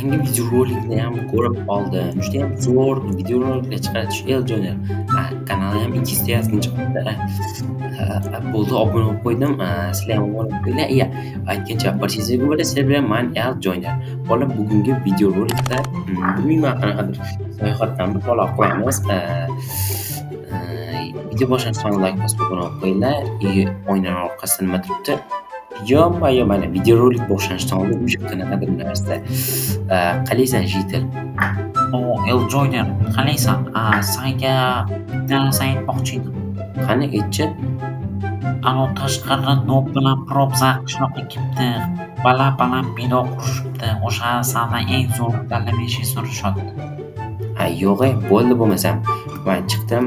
Yangi videorolikni ham ko'rib qoldim. Judayam zo'r videoroliklar chiqaradi shu Eljoner. Kanali ham 200 chiqibdi. Bo'ldi obuna bo'lib qo'ydim. Sizlar ham obuna bo'lib qo'yinglar. Aytgancha barchangizga bo'ladi. Sizlar bilan men Eljoner. Bola bugungi videorolikda bilmayman qanaqadir sayohatdan bir to'liq qilamiz. Video boshlashdan like bosib obuna bo'lib qo'yinglar. Oynaning orqasida nima turibdi? Yo-mayo, mana videorolik boshlashdan oldin o'sha qanaqadir narsa. Qalaysan Jitil? Eljoiner, qalaysan? Senga bitta narsa aytmoqchi edim. Qani aytchi? Tashqarida Nob bilan Probza qishloqqa kelibdi. Baland bino qurishibdi. O'sha sandan eng zo'r tanlashni so'rashyapti. Yo'q, bo'ldi bo'lmasam. Men chiqdim.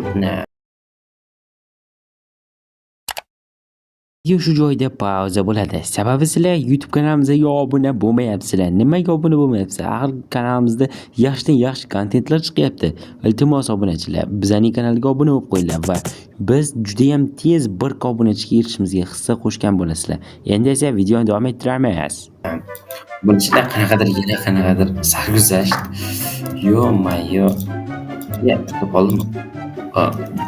Video shu joyda pauza bo'ladi. Sababi sizlar YouTube kanalimizga obuna bo'lmayapsizlar. Nimaga obuna bo'lmayapsizlar? Axir kanalimizda yaxshi kontentlar chiqyapti. Iltimos obunachilar, bizning kanalga obuna bo'lib qo'yinglar va biz juda ham tez 1 obunachiga erishishimizga hissa qo'shgan bo'lasizlar. Endi esa videoni davom ettiramiz. Bunchilar qanaqadir sarguzasht. Yo-mayo. Tutib qoldimmi?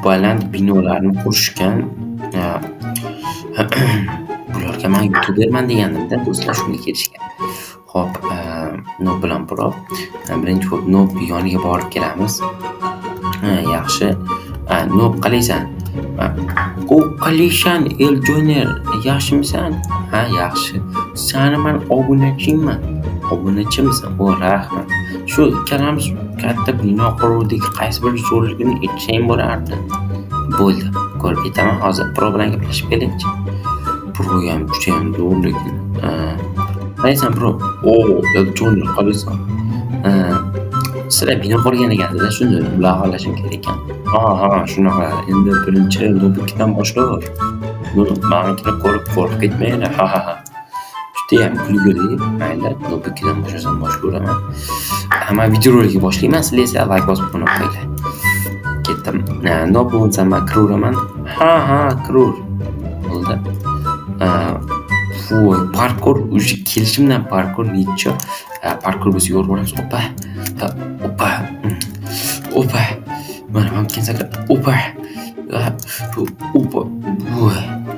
Baland binolarni qurishgan. Bularga men youtuberman deganimda do'stlar shunga kelishgan. Xo'p, Nob bilan Prob. Birinchi bo'lib Nob yoniga borib kelamiz. Yaxshi. Nob qalaysan? Qalaysan Eljoner, yaxshimisan? Yaxshi. Seni men obunachingman. Obunachimsan? Rahmat. Shu ikkalamiz katta bino quruvdik. Qaysi bir zo'rligini aytsang bo'lardi. Bo'ldi. Ko'rib ketaman hozir. Pro bilan gaplashib keling-chi. Pro ham judayam zo'r lekin. Qalaysan Pro? Eljoner qalaysan? Sizlar bino qurgan ekansizlar, shunda bilan xayrlashim kerak ekan. Shunaqa. Endi birinchi Nobikdan boshlab. Meninkini ko'rib qo'rqib ketmanglar. Judayam kulgili. Mayli, Nobikdan boshlasam boshlayveraman. Men videorolikni boshlayman, sizlar esa like bosib qo'yinglar. Ketdim. Nob bo'lsam men kiraveraman. Kirur. Bo'ldi. Parkur o'sha kelishimdan parkur necha parkur biz yo'l boramiz. Opa. Mana mumkin sakra.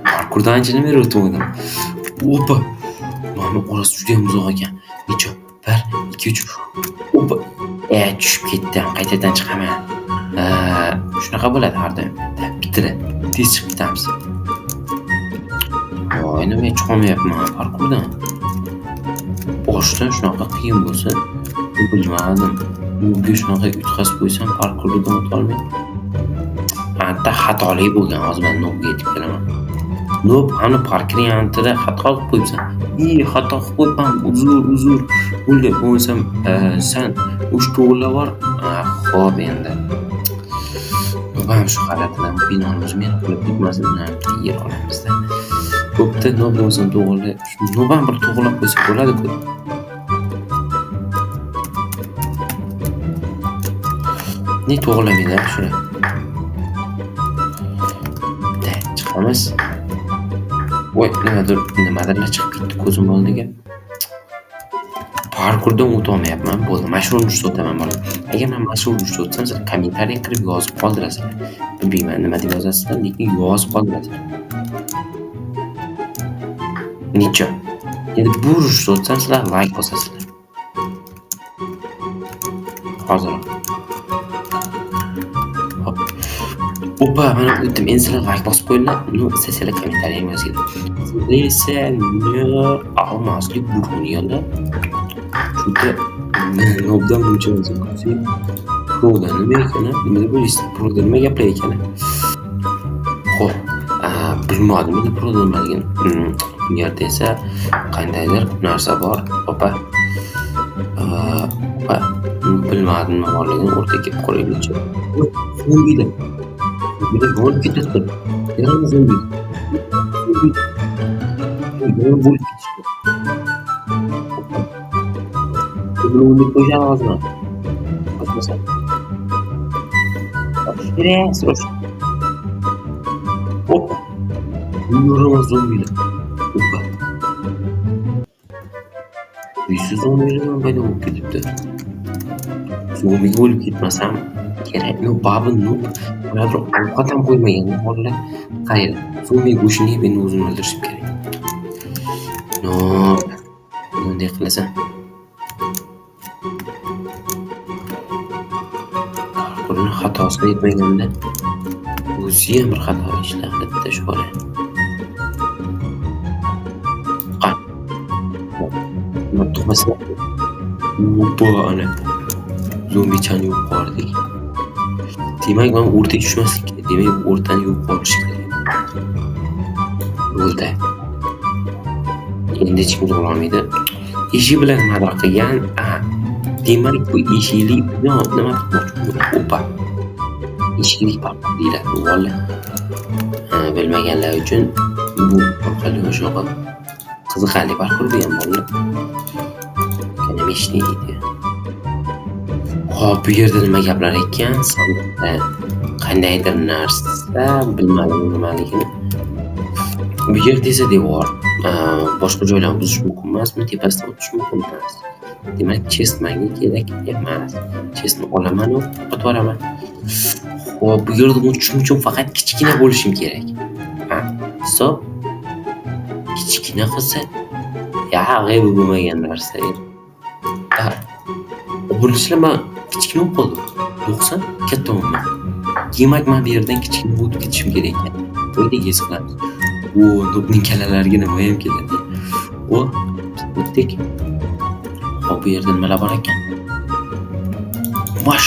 Parkurdan ancha nima o'tdim. Mana orasi juda ham uzoq ekan. Necha? 1 2 3. Tushib ketdim. Qaytadan chiqaman. Shunaqa bo'ladi har doim. Bitira. Tez chiqib ketamiz. Nima chiqolmayapman parkurdan. Boshdan shunaqa qiyin bo'lsa, bilmadim. Bunga shunaqa yutqazib qo'ysam parkurdan o'tolmayman. Hatto xatolik bo'lgan. Hozir men Nobga yetib kelaman. Nob, ana parkning yonida xato qilib qo'yibsan. Xato qilib qo'yibman. Uzr. Bo'ldi, bo'lsam sen o'sha to'g'rilab bor. Xo'p endi. Nobam shu holatidan binoni men qilib ketmasin, yer olamizda. Bo'pti, Nob bo'lsam to'g'ri. Nobam bir to'g'rilab qo'ysa bo'ladi-ku. Ne to'g'rilamaydi shuni. Chiqamiz. Nimadirlar chiqib ketdi ko'zim oldiga. Parkurdan o'tolmayapman. Bo'ldi, mashhur urishda o'taman bola. Agar men mashhur urishda o'tsam, sizlar kommentariy qilib yozib qoldirasizlar. Bilmayman nima deb yozasizlar, lekin yozib qoldirasizlar. Necha? Endi bu urishda o'tsam, sizlar like bosasizlar. Hozir. Mana o'tdim. Endi sizlar like bosib qo'yinglar. Sizlar kommentariy yozinglar. Sizlar almaslik burg'uniyada. Shunda Nobdan buncha o'zim ko'rsam. Prodan nima ekan? Nima deb o'ylaysiz? Prodan nima gaplar ekan? Xo'p, bilmadim endi prodan nima degan. Bu yerda esa qandaydir narsa bor. Bilmadim nima borligini o'rtaga kelib qo'yaylik-chi. Zombida. Zombida bo'lib ketdi. Yana zombi. Bo'lib ketdi. Bunu qo'ygan hozir. Qo'shmasan. Srosh. Yurimiz zombilar. uysiz zombilar paydo bo'lib ketibdi. Zombiga o'lib ketmasam kerak. Babi ularga ovqat ham qo'ymagan bolalar. Qayeri? Zombi go'shtini yeb endi o'zini o'ldirishim kerak. Bunday qilasan. Qo'lini xatosiga yetmaganda o'zi ham bir xato ishlayapti shu bola. Tug'masa ana zombichani yo'q qo'ydik. Demak, men o'rtaga tushmaslik kerak. Demak, o'rtani yo'q qilish kerak. Bo'ldi. Endi hech kim olmaydi. Eshik bilan mador qilgan. Demak, bu eshiklik nima qilmoqchi? Opa. Eshiklik paqa deyiladi. Valla. Bilmaganlar uchun bu orqali o'shaqa qiziqarli barqaror degan bo'ldi. Kana meshni deydi. Xo'p, bu yerda nima gaplar ekan? Sandiqda qandaydir narsa bilmadim nimaligini. Bu yerda esa devor. Boshqa joylarni buzish mumkin emasmi? Tepasidan o'tish mumkin emas. Demak, chest menga kerak emas. Chestni olaman, o'tiraman. Xo'p, bu yerda o'tishim uchun faqat kichkina bo'lishim kerak. Hisob kichkina qilsa, g'ayb bo'lmagan narsa. Bo'lishlama kichkina bo'ldi. 90 katta bo'ldi. Demak, men bu yerdan kichkina o'tib ketishim kerak ekan. To'yda his qilamiz. Nobning kalalariga nima ham keladi. O'tdik. Xo'p, bu yerda nimalar bor ekan?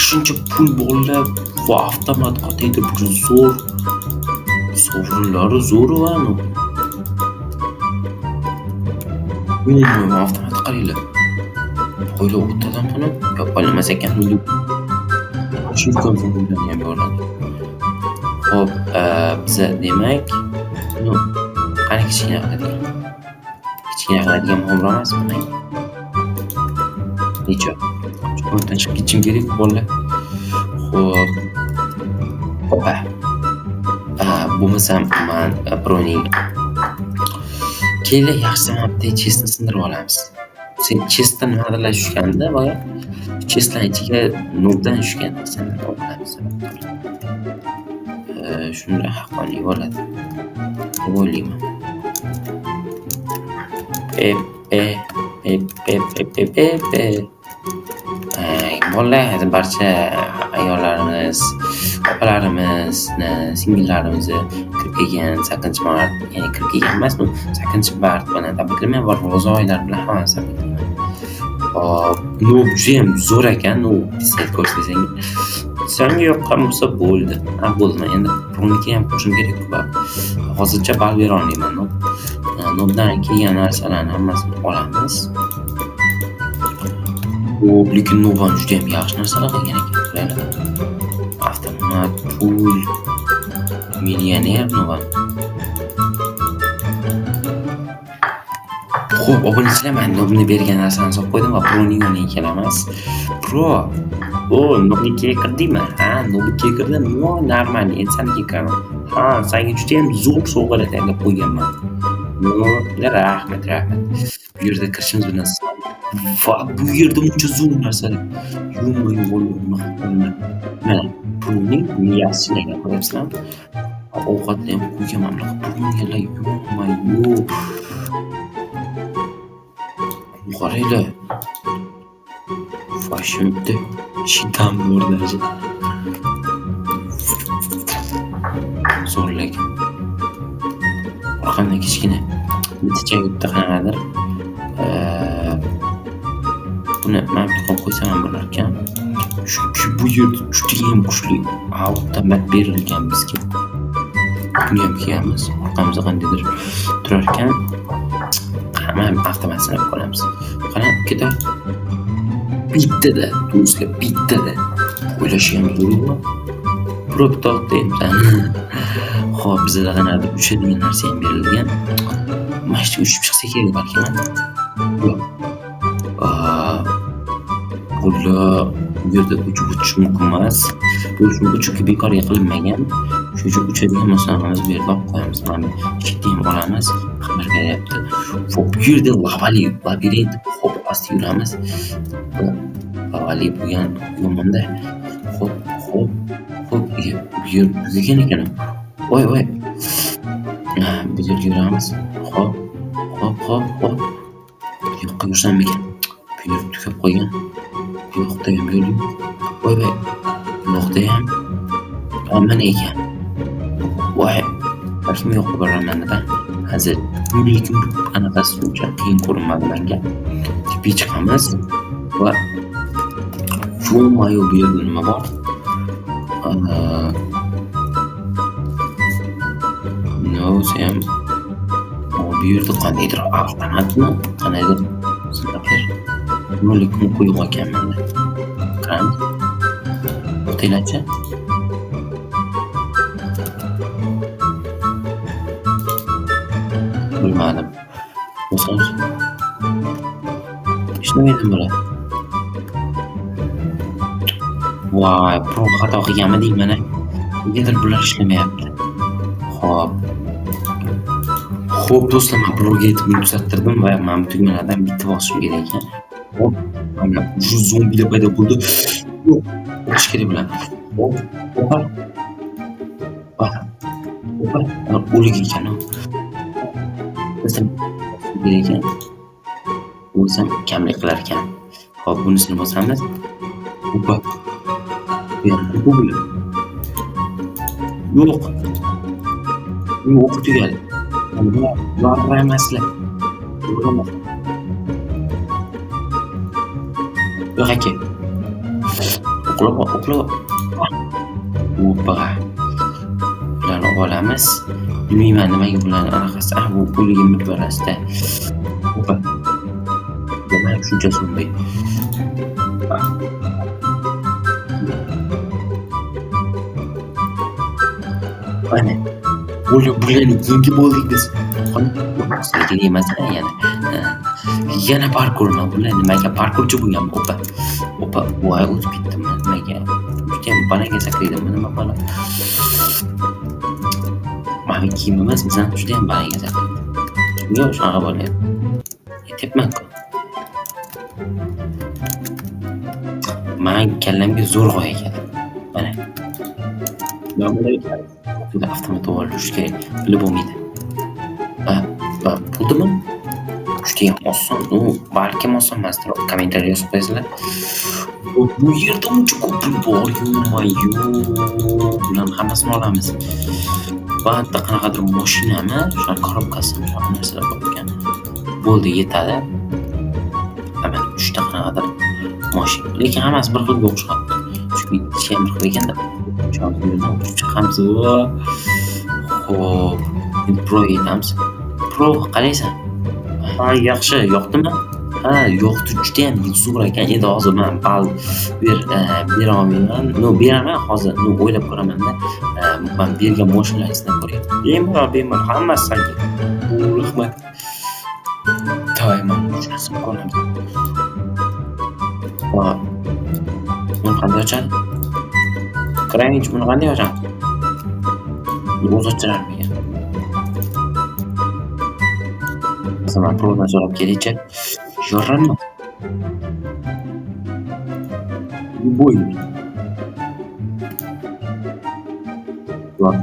Shuncha pul bo'lib va avtomat qataydir bir zo'r sovrinlari zo'r va avtomat qaranglar. Qo'ylar o'rtadan buni yo'qolmas ekan. Shundan bundan ham bo'ladi. Xo'p, biza demak, qani kichkina qiladigan. Kichkina qiladigan muhim emasmi? Necha? Bundan chiqib ketishim kerak bolalar. Xo'p. Opa. Bo'lmasam men proning keyin yaxshi samabda chestni sindirib olamiz. Sen chestdan nimalarlar tushganda boya chestdan ichiga nobdan tushgan narsani olamiz. Shunda haqqoniy bo'ladi. Deb o'ylayman. Bolalar, barcha ayollarimiz, opalarimiz, singillarimizni kirib kelgan 8-mart, ya'ni kirib kelgan emasmi? 8-mart bilan tabriklayman va ro'za oylari bilan hammasi tabriklayman. Juda ham zo'r ekan, set ko'rsatsangiz. Senga yoqqan bo'lsa bo'ldi. Bo'ldi. Endi buniki ham qo'shim kerak bor. Hozircha bal bera olmayman. Nobdan kelgan narsalarni hammasini olamiz. Lekin Novan juda ham yaxshi narsalar qilgan ekan. Avtomat, pul, millioner Novan. Xo'p, obunachilar, men Nobni bergan narsani solib qo'ydim va Proning yoniga kelamiz. Pro, Nobnikiga kirdingmi? Nobnikiga kirdim. Normal, endi senikiga kiraman. Senga juda ham zo'r sovg'alar tayyorlab qo'yganman. Rahmat. Bu yerda kirishimiz bilan va bu yerda buncha zo'r narsalar. Mana Proning miyasiga qo'yapsizlar. Ovqatni ham qo'yganman. Proning yo'q. Qaranglar. Fashimda shitam bo'rdaji. Zo'rlik. Qanday kichkina bitta yutdi qanaqadir. Buni men qo'yib qo'ysam bo'lar ekan. Chunki bu yerda juda ham kuchli avtomat berilgan bizga. Buni ham kiyamiz. Orqamizda qandaydir turar ekan. Hamma avtomatini qo'yamiz. Qani ketay. Bittada, do'stlar, bittada. O'ylashi ham zo'rmi? Proptok deyman. Xo'p, bizda qanaqa uchadigan narsa ham berilgan. Mashina uchib chiqsa kerak balki. Yo'q. Bular bu yerda uchish mumkin emas. Bu chunki bekorga qilinmagan. Shuning uchun uchadigan masalamiz bu yerda qo'yamiz. Mana chekni ham olamiz. Xabar beryapti. Bu yerda labirint. Xo'p, past yuramiz. Avvaliy bo'lgan yomonda. Hop, hop, hop, yurgan ekan. Voy. Bu yerga yuramiz. Hop, hop. Yo'qqa yursammikan? Bu yer tugab qo'ygan. Yo'qda ham yo'l yo'q. Voy. Yo'qda ham. Mana ekan. Voy. Balkim yo'qqa boraman-da. Hozir lekin anaqasi uncha qiyin ko'rinmadi menga. Tipi chiqamiz va bu yerda nima bor? Sam bu yerda qandaydir avtomatmi? Qandaydir sizlarga lekin qo'yib olganman. Qarang. O'taylarcha. Bilmadim. O'zimiz ishlamaydi bular. Voy, pro xato qilganmidik mana. Negadir bular ishlamayapti. Xo'p do'stlar, men proga yetib tuzattirdim va men tugmalardan bitta bosishim kerak ekan. Hop, mana shu zombilar paydo bo'ldi. Yo'q, o'tish kerak bular. Hop. O'lik ekan. Ekan. O'zim kamlik qilar ekan. Hop, bunisini bosamiz. Opa. Bu yo'q. Yo'q tugadi. Bular emaslar. Yo'q aka. O'qlab. Opa. Bularni olamiz. Bilmayman nimaga bularni anaqasi. Bu o'ligim bitvarasida. Opa. Demak, shuncha zombi. Mana bularni yengib bo'ldik biz. Qanday emas yana parkurman bular nimaga parkurchi bo'lgan opa voy o'tib ketdim nimaga juda balaga sakraydimi nima bala mana kiyim emas bizdan juda ham balaga sakraydi yo'q shunaqa bo'lyapti aytyapman-ku man kallamga zo'r g'oya keldi mana Burada avtomat olish kerak. Bilib bo'lmaydi. Bo'ldimi? Juda ham oson. Balkim oson emasdir. Kommentariy yozib qo'yasizlar. Bu yerda uncha ko'p bor, bularni hammasini olamiz. Va hatto qanaqadir mashinami, shunaqa korobkasimi, shunaqa narsalar bor ekan. Bo'ldi, yetadi. Mana 3 ta qanaqadir mashina. Lekin hammasi bir xilga o'xshayapti. Chunki ichi ham bir xil ekanda. Chiqamiz. Xo'p, endi pro yetamiz. Pro qalaysan? Yaxshi, yoqdimi? Yoqdi, juda ham zo'r ekan. Endi hozir men bal bera olmayman. Beraman hozir. O'ylab ko'raman-da. Men bergan mashinalarni sinab ko'ryapman. Bemalol hammasi sanki. Rahmat. To'yman, shunasini ko'ramiz. Buni qanday ochadi? Qarang, buni qanday ochadi? O'zi ochilmaydi. Masalan, prodan so'rab kelaychi. Yorranmi? Bo'ldi.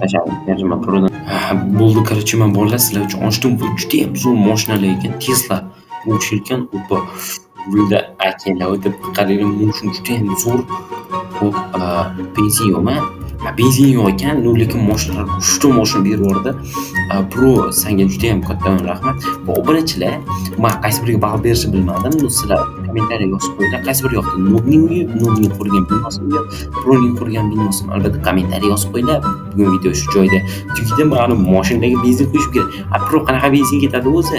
Tashadi. Terjima prodan. Bo'ldi, qarchi men bolalar sizlar uchun ochdim. Bu juda ham zo'r mashinalar ekan. Tesla o'xshayotgan o'pa. Burada akalar o'tib qarayman, shuni juda ham zo'r. Hop, benzin yo'qmi? Benzin yo'q ekan, lekin mashinalar 3 ta mashina berib yubordi. Pro senga juda ham katta rahmat. Va obunachilar, men qaysi biriga baho berishni bilmadim. Sizlar kommentariy yozib qo'yinglar. Qaysi biri yoqdi? Nobning qurgan binosimi, Proning qurgan binosimi? Albatta kommentariy yozib qo'yinglar. Bugun video shu joyda tugadi. Ma'lum mashinadagi benzin qo'yishim kerak. Pro qanaqa benzin ketadi o'zi?